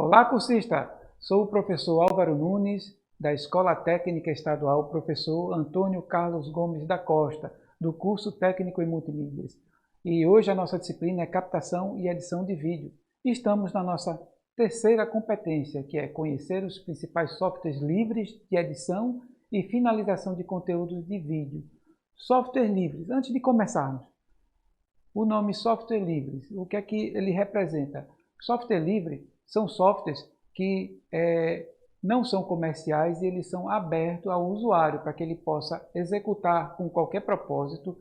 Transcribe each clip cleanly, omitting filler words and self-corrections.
Olá, cursista! Sou o professor Álvaro Nunes, da Escola Técnica Estadual Professor Antônio Carlos Gomes da Costa, do curso Técnico em Multimídias. E hoje a nossa disciplina é Captação e Edição de Vídeo. Estamos na nossa terceira competência, que é conhecer os principais softwares livres de edição e finalização de conteúdos de vídeo. Software livres. Antes de começarmos, o nome software livres, o que é que ele representa? Software livre são softwares que não são comerciais e eles são abertos ao usuário para que ele possa executar com qualquer propósito,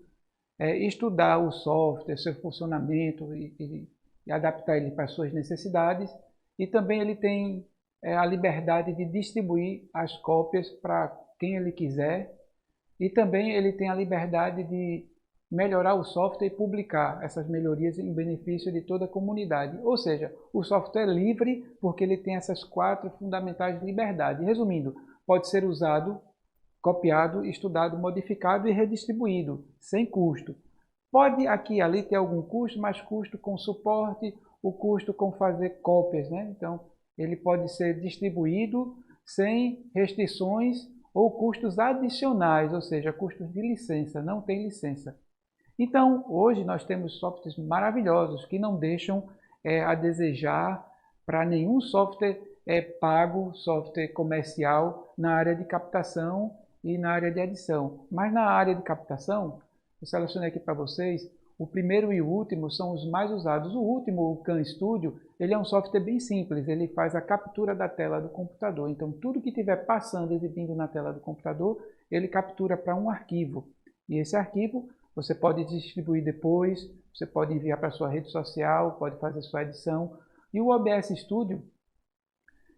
estudar o software, seu funcionamento e adaptar ele para as suas necessidades. E também ele tem a liberdade de distribuir as cópias para quem ele quiser. E também ele tem a liberdade de melhorar o software e publicar essas melhorias em benefício de toda a comunidade. Ou seja, o software é livre porque ele tem essas 4 fundamentais liberdades. Resumindo, pode ser usado, copiado, estudado, modificado e redistribuído, sem custo. Pode aqui e ali ter algum custo, mas custo com suporte, o custo com fazer cópias, né? Então, ele pode ser distribuído sem restrições ou custos adicionais, ou seja, custos de licença, não tem licença. Então, hoje nós temos softwares maravilhosos que não deixam a desejar para nenhum software pago, software comercial na área de captação e na área de edição. Mas na área de captação, eu selecionei aqui para vocês, o primeiro e o último são os mais usados. O último, o Khan Studio, ele é um software bem simples, ele faz a captura da tela do computador. Então, tudo que estiver passando, exibindo na tela do computador, ele captura para um arquivo. E esse arquivo você pode distribuir depois, você pode enviar para a sua rede social, pode fazer sua edição. E o OBS Studio,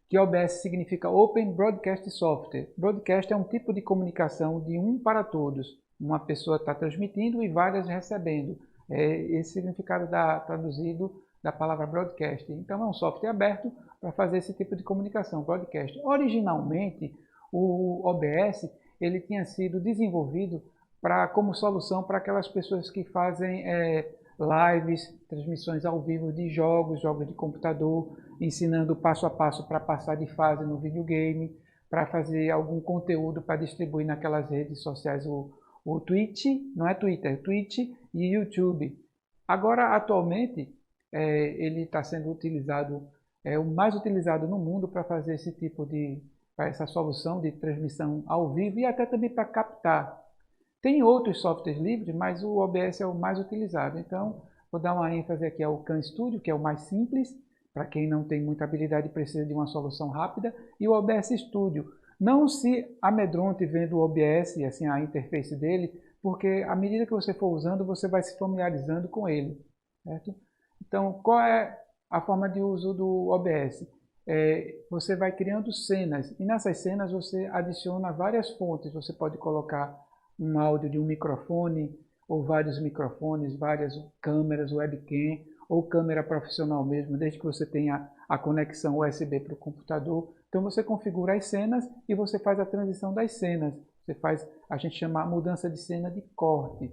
que OBS significa Open Broadcast Software. Broadcast é um tipo de comunicação de um para todos. Uma pessoa está transmitindo e várias recebendo. Esse significado traduzido da palavra broadcast. Então é um software aberto para fazer esse tipo de comunicação, broadcast. Originalmente, o OBS ele tinha sido desenvolvido como solução para aquelas pessoas que fazem lives, transmissões ao vivo de jogos de computador, ensinando passo a passo para passar de fase no videogame, para fazer algum conteúdo para distribuir naquelas redes sociais, o Twitch, não é Twitter, é Twitch e YouTube. Agora, atualmente, ele está sendo utilizado, o mais utilizado no mundo para fazer esse tipo para essa solução de transmissão ao vivo e até também para captar. Tem outros softwares livres, mas o OBS é o mais utilizado. Então, vou dar uma ênfase aqui ao Khan Studio, que é o mais simples, para quem não tem muita habilidade e precisa de uma solução rápida, e o OBS Studio. Não se amedronte vendo o OBS, assim, a interface dele, porque à medida que você for usando, você vai se familiarizando com ele. Certo? Então, qual é a forma de uso do OBS? Você vai criando cenas, e nessas cenas você adiciona várias fontes. Você pode colocar um áudio de um microfone, ou vários microfones, várias câmeras, webcam, ou câmera profissional mesmo, desde que você tenha a conexão USB para o computador. Então você configura as cenas e você faz a transição das cenas. Você faz, a gente chama a mudança de cena de corte.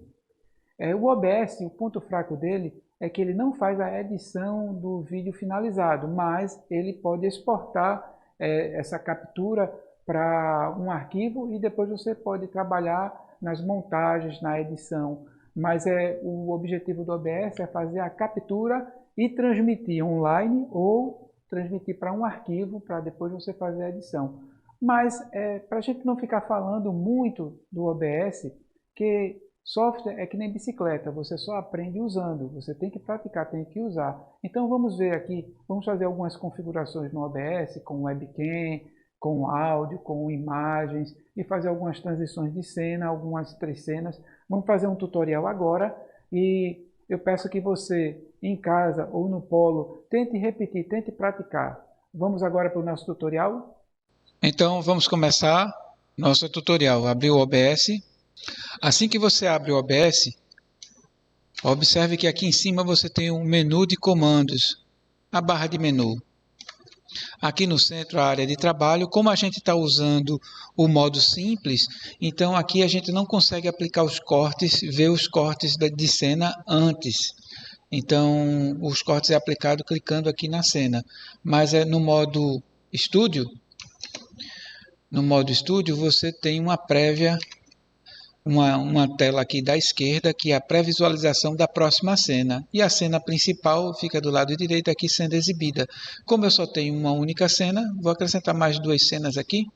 O OBS, o ponto fraco dele é que ele não faz a edição do vídeo finalizado, mas ele pode exportar essa captura para um arquivo e depois você pode trabalhar nas montagens, na edição. Mas o objetivo do OBS é fazer a captura e transmitir online ou transmitir para um arquivo para depois você fazer a edição. Mas para a gente não ficar falando muito do OBS, que software é que nem bicicleta, você só aprende usando, você tem que praticar, tem que usar. Então vamos ver aqui, vamos fazer algumas configurações no OBS com webcam, com áudio, com imagens e fazer algumas transições de cena, algumas 3 cenas. Vamos fazer um tutorial agora e eu peço que você, em casa ou no polo, tente repetir, tente praticar. Vamos agora para o nosso tutorial? Então vamos começar nosso tutorial. Abrir o OBS. Assim que você abre o OBS, observe que aqui em cima você tem um menu de comandos, a barra de menu. Aqui no centro, a área de trabalho, como a gente está usando o modo simples, então aqui a gente não consegue aplicar os cortes, ver os cortes de cena antes. Então, os cortes é aplicado clicando aqui na cena. Mas no modo estúdio, você tem uma prévia, uma tela aqui da esquerda, que é a pré-visualização da próxima cena. E a cena principal fica do lado direito aqui sendo exibida. Como eu só tenho uma única cena, vou acrescentar mais 2 cenas aqui,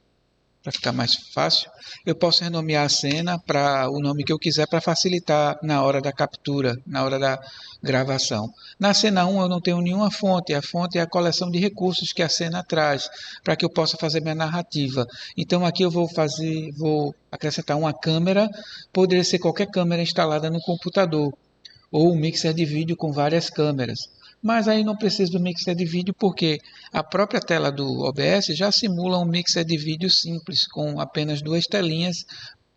para ficar mais fácil. Eu posso renomear a cena para o nome que eu quiser para facilitar na hora da captura, na hora da gravação. Na cena 1 eu não tenho nenhuma fonte, a fonte é a coleção de recursos que a cena traz para que eu possa fazer minha narrativa. Então aqui eu vou acrescentar uma câmera, poderia ser qualquer câmera instalada no computador, ou um mixer de vídeo com várias câmeras. Mas aí não precisa do mixer de vídeo porque a própria tela do OBS já simula um mixer de vídeo simples com apenas 2 telinhas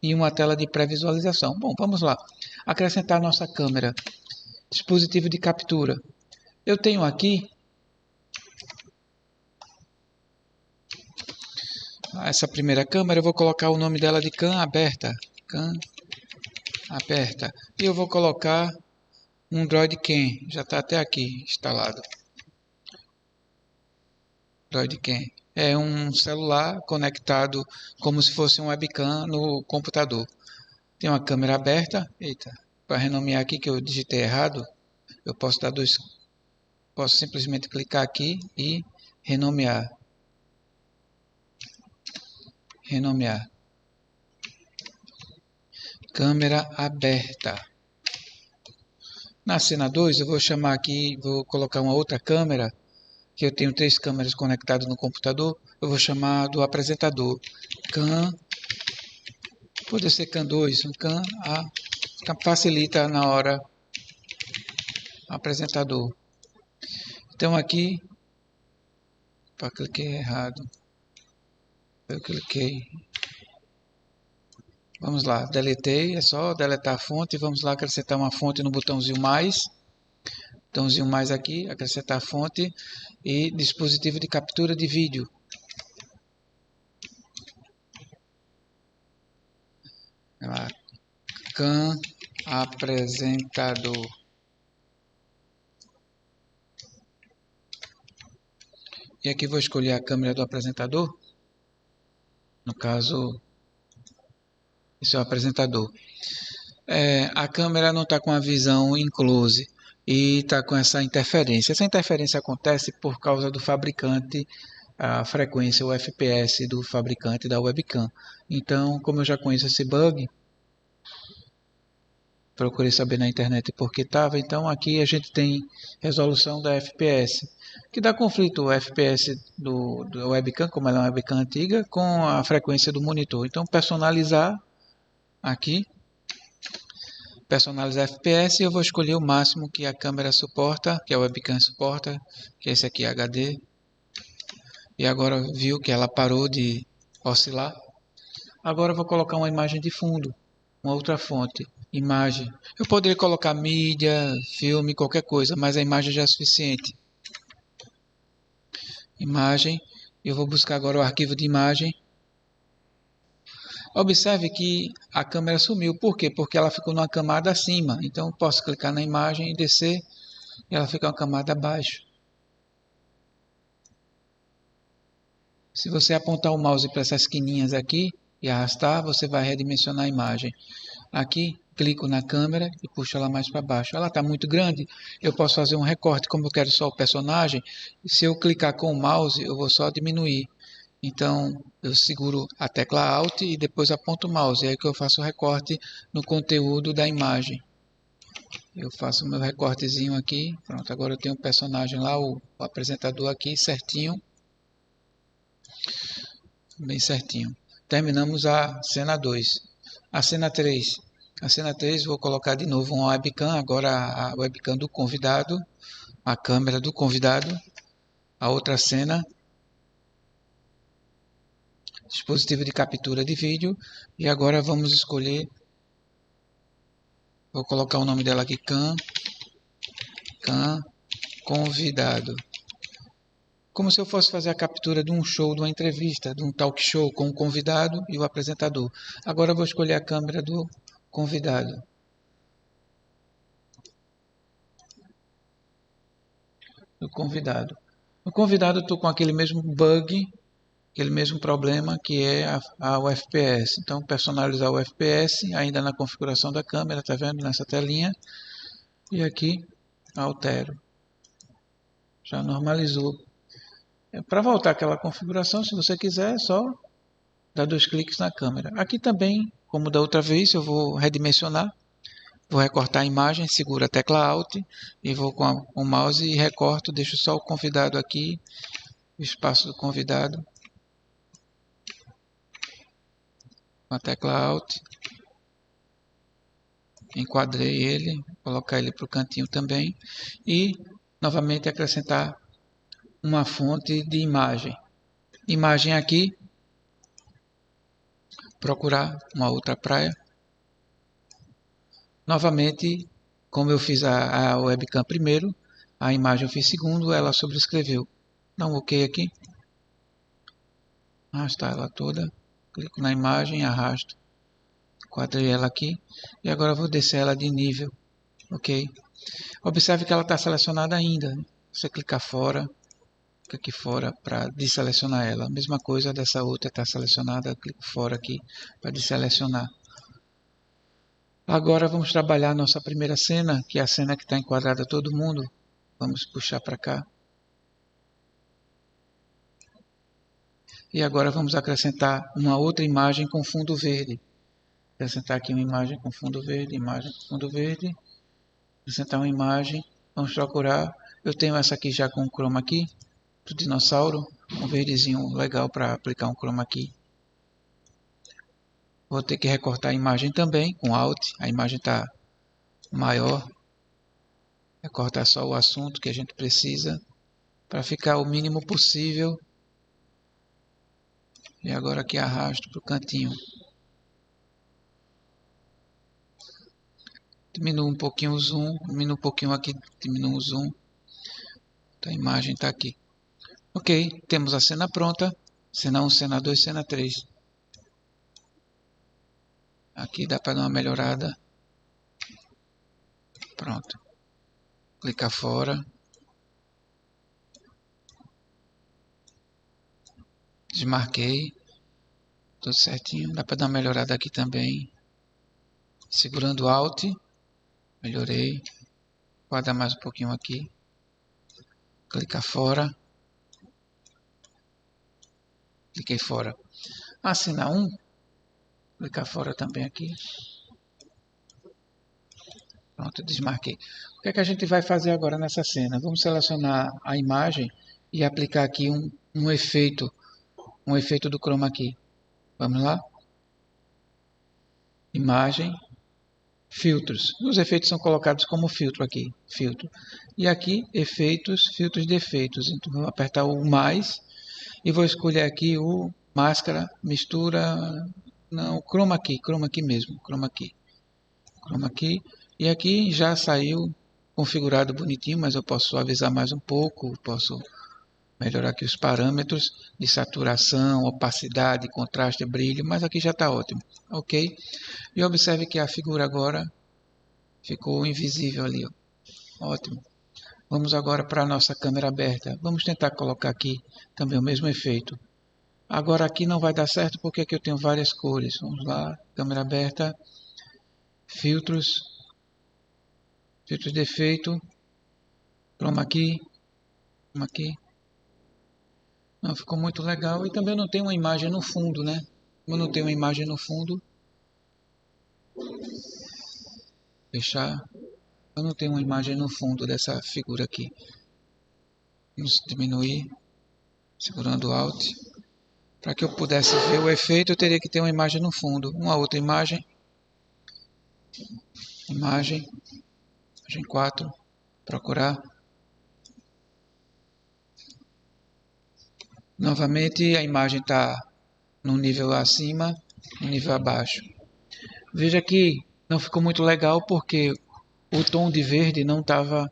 e uma tela de pré-visualização. Bom, vamos lá. Acrescentar nossa câmera. Dispositivo de captura. Eu tenho aqui essa primeira câmera, eu vou colocar o nome dela de cam aberta. Cam aberta. E eu vou colocar um Droidcam, já está até aqui instalado. Droidcam é um celular conectado como se fosse um webcam no computador. Tem uma câmera aberta. Eita, para renomear aqui que eu digitei errado, eu posso simplesmente clicar aqui e renomear. Câmera aberta. Na cena 2 eu vou chamar aqui, vou colocar uma outra câmera, que eu tenho 3 câmeras conectadas no computador, eu vou chamar do apresentador. Cam, pode ser Cam 2, um Cam A, facilita na hora apresentador. Então aqui, cliquei errado, eu cliquei, vamos lá, deletei, é só deletar a fonte, vamos lá acrescentar uma fonte no botãozinho mais aqui, acrescentar fonte e dispositivo de captura de vídeo. Cam apresentador. E aqui vou escolher a câmera do apresentador. No caso, esse é o apresentador. A câmera não está com a visão em close e está com essa interferência. Essa interferência acontece por causa do fabricante, a frequência, o FPS do fabricante da webcam. Então, como eu já conheço esse bug, procurei saber na internet por que estava, então aqui a gente tem resolução da FPS, que dá conflito o FPS do webcam, como ela é uma webcam antiga, com a frequência do monitor. Então, personalizar aqui, personalizar FPS, eu vou escolher o máximo que a câmera suporta, que a webcam suporta, que é esse aqui, HD. E agora viu que ela parou de oscilar. Agora eu vou colocar uma imagem de fundo, uma outra fonte, imagem. Eu poderia colocar mídia, filme, qualquer coisa, mas a imagem já é suficiente. Imagem, eu vou buscar agora o arquivo de imagem. Observe que a câmera sumiu. Por quê? Porque ela ficou numa camada acima. Então eu posso clicar na imagem e descer e ela fica uma camada abaixo. Se você apontar o mouse para essas esquininhas aqui e arrastar, você vai redimensionar a imagem. Aqui, clico na câmera e puxo ela mais para baixo. Ela está muito grande, eu posso fazer um recorte, como eu quero só o personagem. Se eu clicar com o mouse, eu vou só diminuir. Então, eu seguro a tecla Alt e depois aponto o mouse. É aí que eu faço o recorte no conteúdo da imagem. Eu faço o meu recortezinho aqui. Pronto, agora eu tenho o personagem lá, o apresentador aqui, certinho. Bem certinho. Terminamos a cena 2. A cena 3. A cena 3 vou colocar de novo uma webcam, agora a webcam do convidado, a câmera do convidado. A outra cena, dispositivo de captura de vídeo. E agora vamos escolher, vou colocar o nome dela aqui, cam convidado. Como se eu fosse fazer a captura de um show, de uma entrevista, de um talk show com o convidado e o apresentador. Agora eu vou escolher a câmera do convidado. do convidado. No convidado eu estou com aquele mesmo bug, aquele mesmo problema que é o FPS. Então, personalizar o FPS ainda na configuração da câmera, tá vendo nessa telinha? E aqui altero. Já normalizou. Para voltar àquela configuração, se você quiser, é só dar 2 cliques na câmera. Aqui também, como da outra vez, eu vou redimensionar. Vou recortar a imagem, seguro a tecla Alt e vou com o mouse e recorto, deixo só o convidado aqui, o espaço do convidado. Com a tecla Alt, enquadrei ele, colocar ele para o cantinho também e novamente acrescentar uma fonte de imagem. Imagem aqui, procurar uma outra praia. Novamente, como eu fiz a webcam primeiro, a imagem eu fiz segundo, ela sobrescreveu. Dá um OK aqui. Arrastar ela toda. Clico na imagem, arrasto. Quadrei ela aqui. E agora vou descer ela de nível. OK. Observe que ela está selecionada ainda. Você clicar fora. Clica aqui fora para desselecionar ela. A mesma coisa dessa outra está selecionada. Clico fora aqui para desselecionar. Agora vamos trabalhar a nossa primeira cena, que é a cena que está enquadrada todo mundo. Vamos puxar para cá. E agora vamos acrescentar uma outra imagem com fundo verde. Acrescentar aqui uma imagem com fundo verde, imagem com fundo verde. Acrescentar uma imagem. Vamos procurar. Eu tenho essa aqui já com chroma key, do dinossauro. Um verdezinho legal para aplicar um chroma key. Vou ter que recortar a imagem também com Alt. A imagem está maior. Recortar só o assunto que a gente precisa para ficar o mínimo possível. E agora aqui arrasto para o cantinho. Diminuo um pouquinho o zoom. Diminuo um pouquinho aqui. Diminuo o zoom. Então, a imagem está aqui. Ok, temos a cena pronta. Cena 1, cena 2, cena 3. Aqui dá para dar uma melhorada. Pronto. Clicar fora. Desmarquei. Tudo certinho. Dá para dar uma melhorada aqui também. Segurando Alt. Melhorei. Guardar mais um pouquinho aqui. Clicar fora. Cliquei fora. A cena 1. Clicar fora também aqui. Pronto, desmarquei. O que é que a gente vai fazer agora nessa cena? Vamos selecionar a imagem e aplicar aqui um efeito do chroma key. Vamos lá? Imagem, filtros. Os efeitos são colocados como filtro aqui, filtro. E aqui, efeitos, filtros de efeitos. Então, vou apertar o mais e vou escolher aqui o máscara, mistura, não, chroma key mesmo, chroma key. E aqui já saiu configurado bonitinho, mas eu posso suavizar mais um pouco, posso melhorar aqui os parâmetros de saturação, opacidade, contraste, brilho, mas aqui já está ótimo, ok? E observe que a figura agora ficou invisível ali, ó. Ótimo. Vamos agora para a nossa câmera aberta. Vamos tentar colocar aqui também o mesmo efeito. Agora aqui não vai dar certo porque aqui eu tenho várias cores. Vamos lá, câmera aberta, filtros de efeito, chroma key. Não, ficou muito legal e também não tem uma imagem no fundo, né? Como não tem uma imagem no fundo, fechar, eu não tenho uma imagem no fundo dessa figura aqui. Vamos diminuir, segurando Alt. Para que eu pudesse ver o efeito, eu teria que ter uma imagem no fundo. Uma outra imagem. Imagem 4. Procurar. Novamente a imagem está num nível acima, no nível abaixo. Veja que não ficou muito legal porque o tom de verde não estava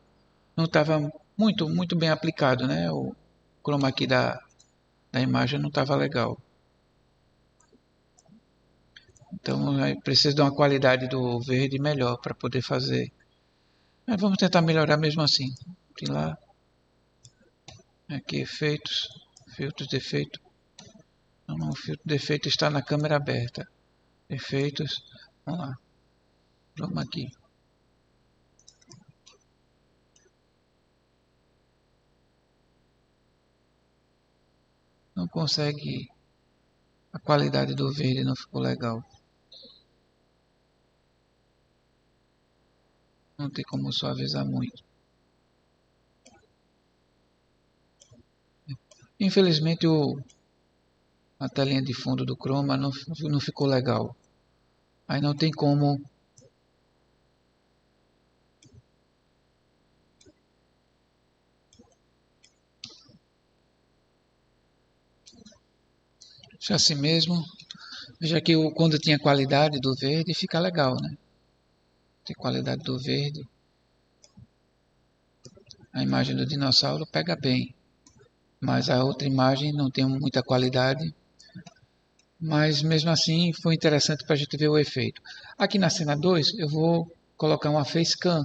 muito bem aplicado, né? O chroma key da imagem não estava legal. Então precisa de uma qualidade do verde melhor para poder fazer. Mas vamos tentar melhorar mesmo assim. Tem lá. Aqui, efeitos, filtros de efeito. Não, o filtro de efeito está na câmera aberta. Efeitos, vamos lá. Vamos aqui. Não consegue, a qualidade do verde não ficou legal. Não tem como suavizar muito. Infelizmente a telinha de fundo do Chroma não ficou legal. Aí não tem como deixar assim mesmo. Veja que quando tinha qualidade do verde fica legal, né? Tem qualidade do verde. A imagem do dinossauro pega bem. Mas a outra imagem não tem muita qualidade. Mas mesmo assim foi interessante para a gente ver o efeito. Aqui na cena 2 eu vou colocar uma facecam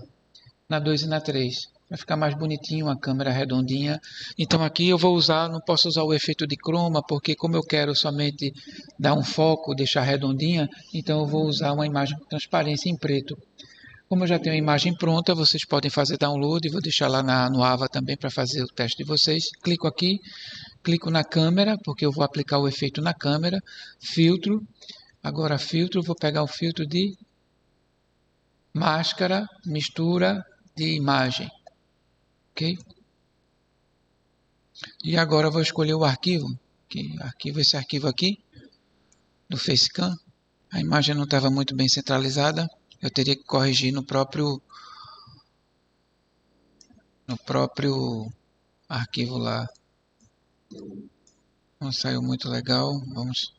na 2 e na 3. Vai ficar mais bonitinho, a câmera redondinha. Então aqui eu vou usar, não posso usar o efeito de chroma, porque como eu quero somente dar um foco, deixar redondinha, então eu vou usar uma imagem com transparência em preto. Como eu já tenho a imagem pronta, vocês podem fazer download, vou deixar lá no Ava também para fazer o teste de vocês. Clico aqui, clico na câmera, porque eu vou aplicar o efeito na câmera, filtro, agora filtro, vou pegar o filtro de máscara, mistura de imagem, ok? E agora eu vou escolher o arquivo, arquivo esse arquivo aqui, do Facecam. A imagem não estava muito bem centralizada, eu teria que corrigir no próprio arquivo lá. Não saiu muito legal. Vamos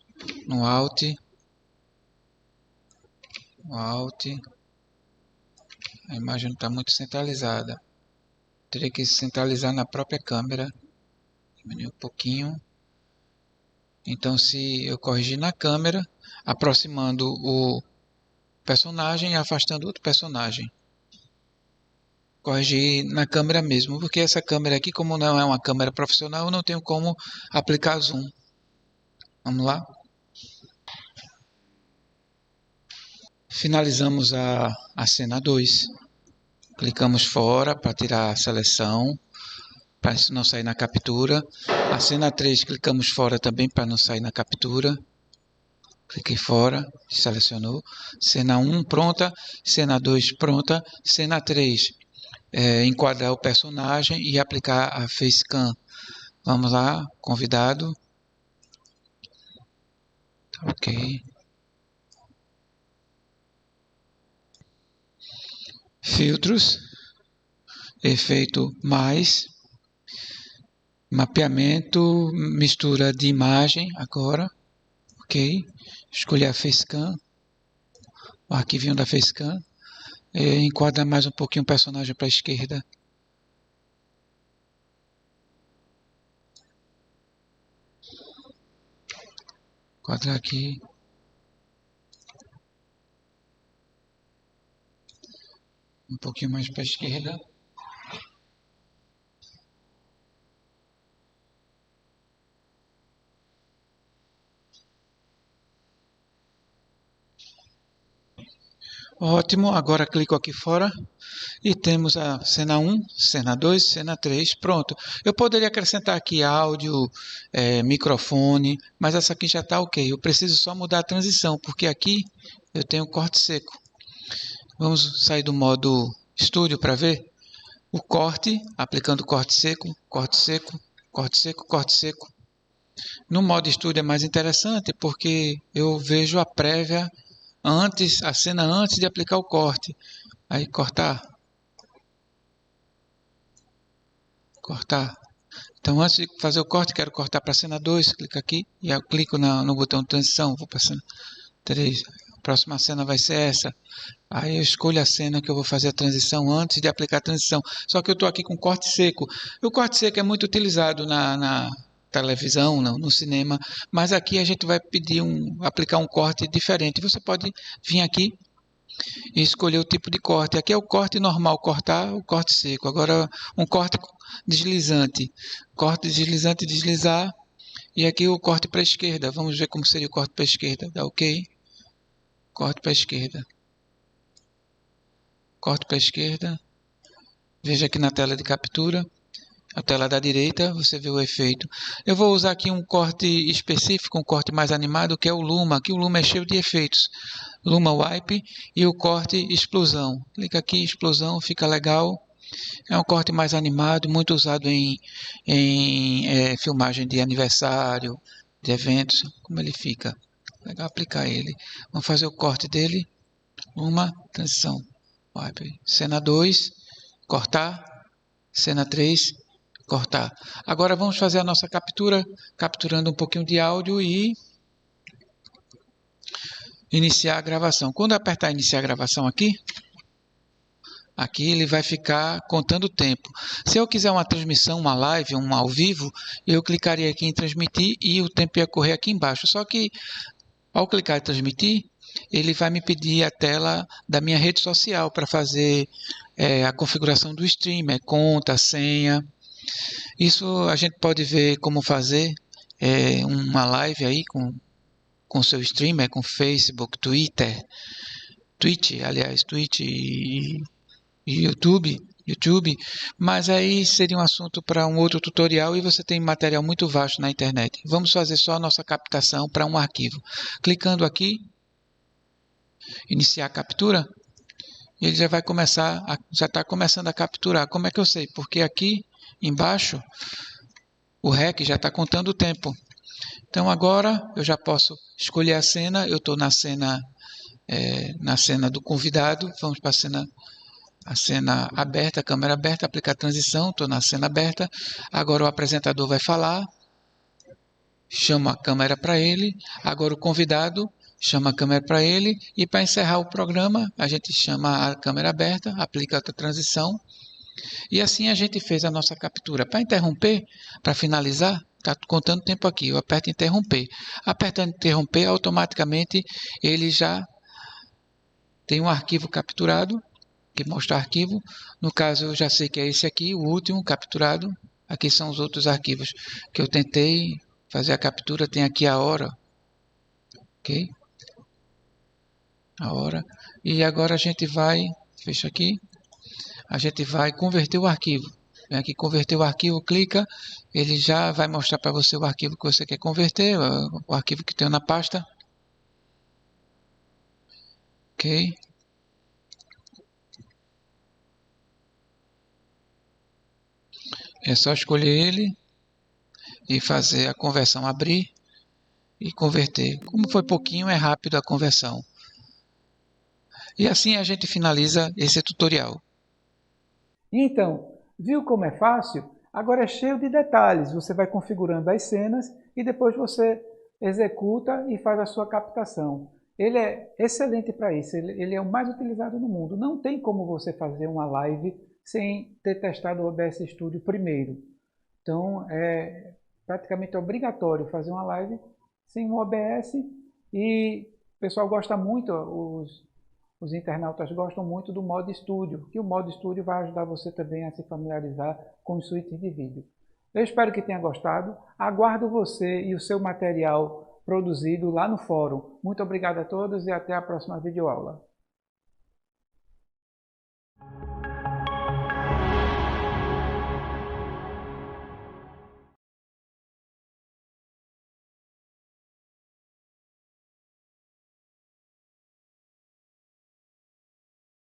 no Alt. A imagem não está muito centralizada. Teria que centralizar na própria câmera. Diminuir um pouquinho. Então, se eu corrigir na câmera, aproximando o personagem e afastando outro personagem. Corrigir na câmera mesmo, porque essa câmera aqui, como não é uma câmera profissional, eu não tenho como aplicar zoom. Vamos lá. Finalizamos a cena 2. Clicamos fora para tirar a seleção, para não sair na captura. A cena 3 clicamos fora também para não sair na captura. Cliquei fora, selecionou. Cena 1 pronta, cena 2 pronta, cena 3 enquadrar o personagem e aplicar a facecam. Vamos lá, convidado. Ok. Filtros, efeito mais, mapeamento, mistura de imagem agora, ok, escolher a facecam, o arquivinho da facecam, enquadra mais um pouquinho o personagem para a esquerda. Enquadrar aqui. Um pouquinho mais para a esquerda. Ótimo, agora clico aqui fora e temos a cena 1, cena 2, cena 3, pronto. Eu poderia acrescentar aqui áudio, microfone, mas essa aqui já está ok. Eu preciso só mudar a transição, porque aqui eu tenho corte seco. Vamos sair do modo estúdio para ver o corte, aplicando corte seco, corte seco, corte seco, corte seco. No modo estúdio é mais interessante porque eu vejo a prévia a cena antes de aplicar o corte. Aí cortar. Então antes de fazer o corte, quero cortar para a cena 2, clico aqui e eu clico no botão de transição, vou para a cena 3. A próxima cena vai ser essa. Aí eu escolho a cena que eu vou fazer a transição antes de aplicar a transição. Só que eu estou aqui com corte seco. O corte seco é muito utilizado na televisão, no cinema, mas aqui a gente vai aplicar um corte diferente. Você pode vir aqui e escolher o tipo de corte. Aqui é o corte normal, cortar o corte seco. Agora um corte deslizante. Corte deslizante, deslizar. E aqui o corte para a esquerda. Vamos ver como seria o corte para a esquerda. Dá OK. Corte para a esquerda. Corte para a esquerda. Veja aqui na tela de captura. A tela da direita, você vê o efeito. Eu vou usar aqui um corte específico, um corte mais animado, que é o Luma. Aqui o Luma é cheio de efeitos. Luma Wipe e o corte explosão. Clica aqui, explosão, fica legal. É um corte mais animado, muito usado em filmagem de aniversário, de eventos. Como ele fica? Legal aplicar ele. Vamos fazer o corte dele. Luma, transição. Wipe. Cena 2, cortar. Cena 3, cortar. Agora vamos fazer a nossa captura, capturando um pouquinho de áudio e iniciar a gravação. Quando eu apertar iniciar a gravação aqui ele vai ficar contando o tempo. Se eu quiser uma transmissão, uma live, um ao vivo, eu clicaria aqui em transmitir e o tempo ia correr aqui embaixo. Só que ao clicar em transmitir, ele vai me pedir a tela da minha rede social para fazer a configuração do streamer, conta, senha. Isso a gente pode ver como fazer uma live aí com seu streamer, com Facebook, Twitch e YouTube, mas aí seria um assunto para um outro tutorial e você tem material muito vasto na internet. Vamos fazer só a nossa captação para um arquivo. Clicando aqui, iniciar a captura, ele já vai começar, já está começando a capturar. Como é que eu sei? Porque aqui embaixo o REC já está contando o tempo. Então agora eu já posso escolher a cena. Eu estou na cena do convidado. Vamos para a cena aberta, a câmera aberta, aplicar transição. Estou na cena aberta. Agora o apresentador vai falar. Chama a câmera para ele. Agora o convidado chama a câmera para ele. E para encerrar o programa, a gente chama a câmera aberta, aplica outra transição. E assim a gente fez a nossa captura. Para interromper, para finalizar, está contando tempo aqui. Eu aperto interromper. Apertando interromper, automaticamente ele já tem um arquivo capturado, que mostra o arquivo. No caso, eu já sei que é esse aqui, o último capturado. Aqui são os outros arquivos que eu tentei fazer a captura. Tem aqui a hora. Ok? A hora. E agora a gente vai, fecha aqui. A gente vai converter o arquivo. Vem aqui converter o arquivo, clica, ele já vai mostrar para você o arquivo que você quer converter, o arquivo que tem na pasta. Ok. É só escolher ele e fazer a conversão, abrir e converter. Como foi pouquinho, é rápido a conversão. E assim a gente finaliza esse tutorial. Então, viu como é fácil? Agora é cheio de detalhes. Você vai configurando as cenas e depois você executa e faz a sua captação. Ele é excelente para isso. Ele é o mais utilizado no mundo. Não tem como você fazer uma live sem ter testado o OBS Studio primeiro. Então, é praticamente obrigatório fazer uma live sem o OBS. E o pessoal gosta muito, os internautas gostam muito do modo Studio, que o modo Studio vai ajudar você também a se familiarizar com os suítes de vídeo. Eu espero que tenha gostado. Aguardo você e o seu material produzido lá no fórum. Muito obrigado a todos e até a próxima videoaula.